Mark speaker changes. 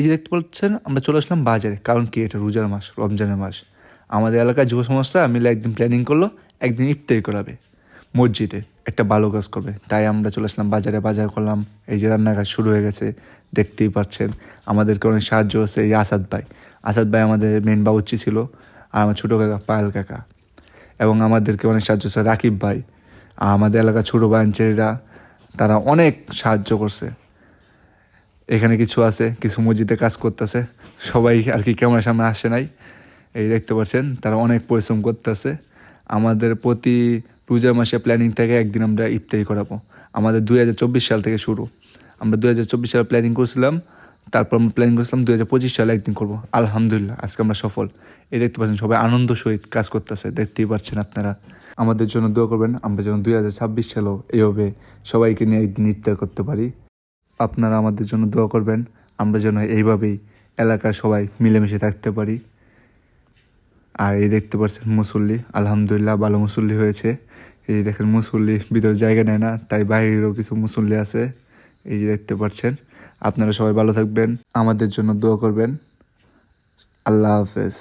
Speaker 1: এই যে দেখতে পাচ্ছেন আমরা চলে আসলাম বাজারে, কারণ কি এটা রোজার মাস, রমজানের মাস। আমাদের এলাকার যুব সমাজরা মিলে একদিন প্ল্যানিং করলো, একদিন ইফতারি করাবে মসজিদে, একটা ভালো কাজ করবে। তাই আমরা চলে আসলাম বাজারে, বাজার করলাম। এই যে রান্নার কাজ শুরু হয়ে গেছে, দেখতেই পাচ্ছেন। আমাদেরকে অনেক সাহায্য হচ্ছে এই আসাদ ভাই আমাদের মেন বাবুর্চি ছিল, আর আমার ছোটো কাকা পায়েল কাকা। এবং আমাদেরকে অনেক সাহায্য করছে রাকিব ভাই, আমাদের এলাকার ছোটো বাঞ্চেরিরা, তারা অনেক সাহায্য করছে। এখানে কিছু আছে, কিছু মসজিদে কাজ করতেছে, সবাই আর কি ক্যামেরার সামনে আসে নাই। এই দেখতে পাচ্ছেন তারা অনেক পরিশ্রম করতেছে। আমাদের প্রতি রোজার মাসে প্ল্যানিং থেকে একদিন আমরা ইফতারি করাবো। আমাদের 2024 সাল থেকে শুরু। আমরা 2024 সালে প্ল্যানিং করছিলাম, তারপর আমরা প্ল্যানিং করছিলাম 2025 সালে একদিন করবো। আলহামদুলিল্লাহ আজকে আমরা সফল। এই দেখতে পাচ্ছেন সবাই আনন্দ সহিত কাজ করতেছে, দেখতেই পাচ্ছেন আপনারা। আমাদের জন্য দোয়া করবেন, আমরা যেন 2026 সালেও এইভাবে সবাইকে নিয়ে একদিন ইফতার করতে পারি। আপনারা আমাদের জন্য দোয়া করবেন, আমরা যেন এইভাবেই এলাকার সবাই মিলেমিশে থাকতে পারি। আর এই দেখতে পাচ্ছেন মুসল্লি, আলহামদুলিল্লাহ ভালো মুসল্লি হয়েছে। এই দেখেন মুসল্লি ভিতরে জায়গা নেয় না, তাই বাইরেও কিছু মুসল্লি আছে। এই যে দেখতে পাচ্ছেন। আপনারা সবাই ভালো থাকবেন, আমাদের জন্য দোয়া করবেন। আল্লাহ হাফেজ।